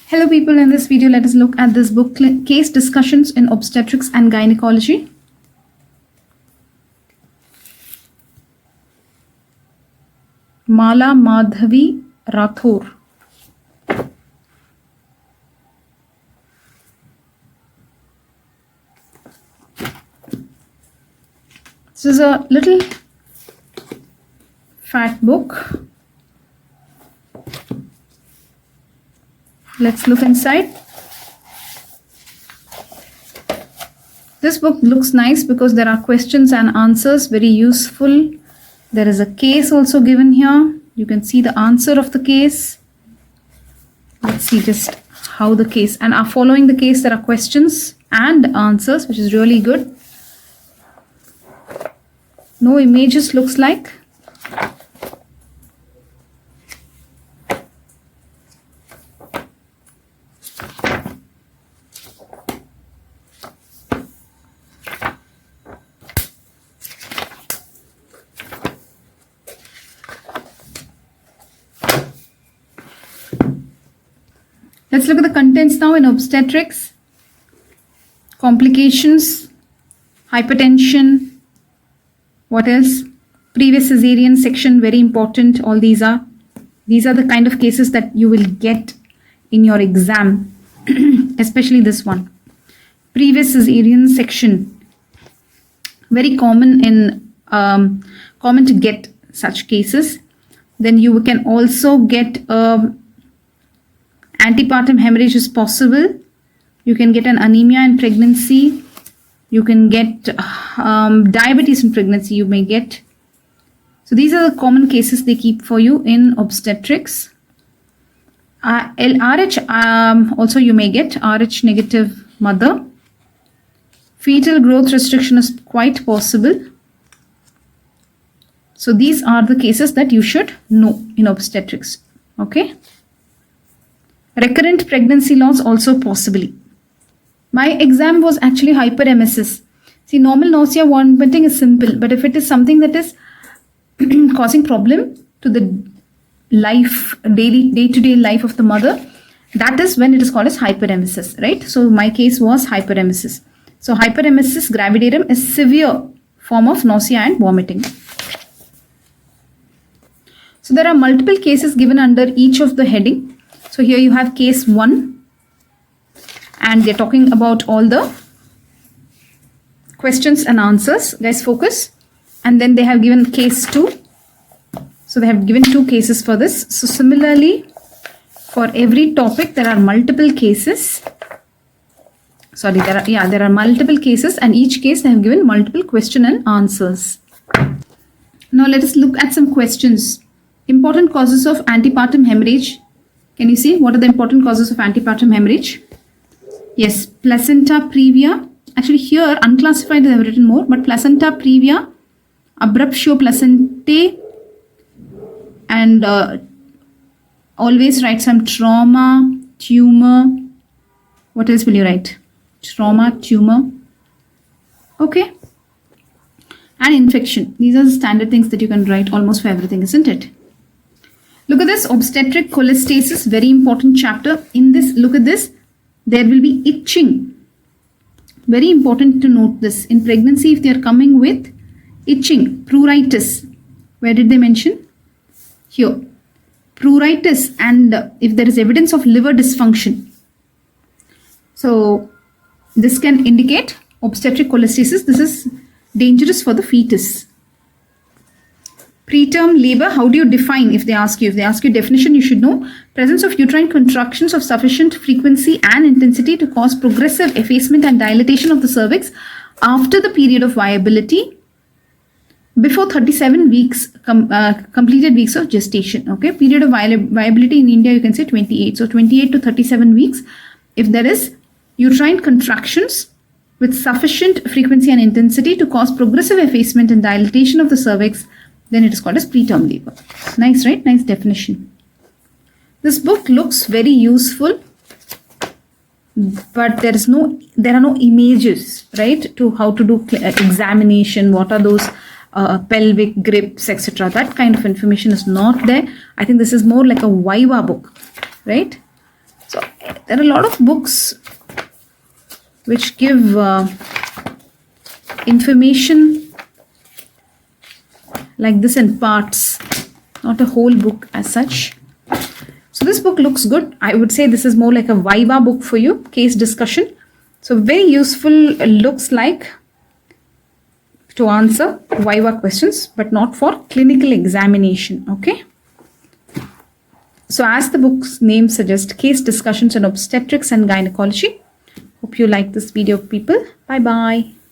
Hello people, in this video let us look at this book, Case Discussions in Obstetrics and Gynecology. Mala Madhavi Rathore. This is a little fat book. Let's look inside. This book looks nice because there are questions and answers, very useful. There is a case also given here. You can see the answer of the case. Let's see just how the case, and following the case there are questions and answers, which is really good. No images looks like. Let's look at the contents now in obstetrics. Complications, hypertension, what else? Previous cesarean section, very important. All these are the kind of cases that you will get in your exam, especially this one. Previous cesarean section, very common to get such cases. Then you can also get antepartum hemorrhage is possible. You can get an anemia in pregnancy. You can get diabetes in pregnancy. You may get. So these are the common cases they keep for you in obstetrics. LRH also you may get RH negative mother. Fetal growth restriction is quite possible. So these are the cases that you should know in obstetrics. Okay. Recurrent pregnancy loss also possibly. My exam was actually hyperemesis. See, normal nausea, vomiting is simple, but if it is something that is causing problem to the life, day-to-day life of the mother, that is when it is called as hyperemesis, right? So my case was hyperemesis. So hyperemesis gravidarum is severe form of nausea and vomiting. So there are multiple cases given under each of the heading. So here you have case 1 and they're talking about all the questions and answers. Guys, focus. And then they have given case 2. So they have given 2 cases for this. So similarly, for every topic there are multiple cases. Sorry, there are multiple cases, and each case they have given multiple question and answers. Now let us look at some questions. Important causes of antepartum hemorrhage. Can you see what are the important causes of antepartum hemorrhage? Yes, placenta previa. Actually here unclassified they have written more, but placenta previa, abruptio placentae, and always write some trauma, tumor. What else will you write? Trauma, tumor. Okay. And infection. These are the standard things that you can write almost for everything, isn't it? Look at this, obstetric cholestasis, very important chapter. In this, look at this, there will be itching. Very important to note this. In pregnancy, if they are coming with itching, pruritus, where did they mention? Here. Pruritus, and if there is evidence of liver dysfunction. So, this can indicate obstetric cholestasis. This is dangerous for the fetus. Preterm labor, how do you define if they ask you? If they ask you definition, you should know. Presence of uterine contractions of sufficient frequency and intensity to cause progressive effacement and dilatation of the cervix after the period of viability before 37 weeks, completed weeks of gestation. Okay, period of viability in India, you can say 28. So 28 to 37 weeks. If there is uterine contractions with sufficient frequency and intensity to cause progressive effacement and dilatation of the cervix, then it is called as preterm labor. Nice, right? Nice definition. This book looks very useful, but there are no images, right, to how to do examination, what are those pelvic grips, etc. That kind of information is not there. I think this is more like a VIVA book, right? So there are a lot of books which give information like this in parts, not a whole book as such. So this book looks good. I would say this is more like a VIVA book for you, case discussion. So very useful, looks like, to answer VIVA questions, but not for clinical examination. Okay. So as the book's name suggests, case discussions on obstetrics and gynecology. Hope you like this video, people. Bye bye.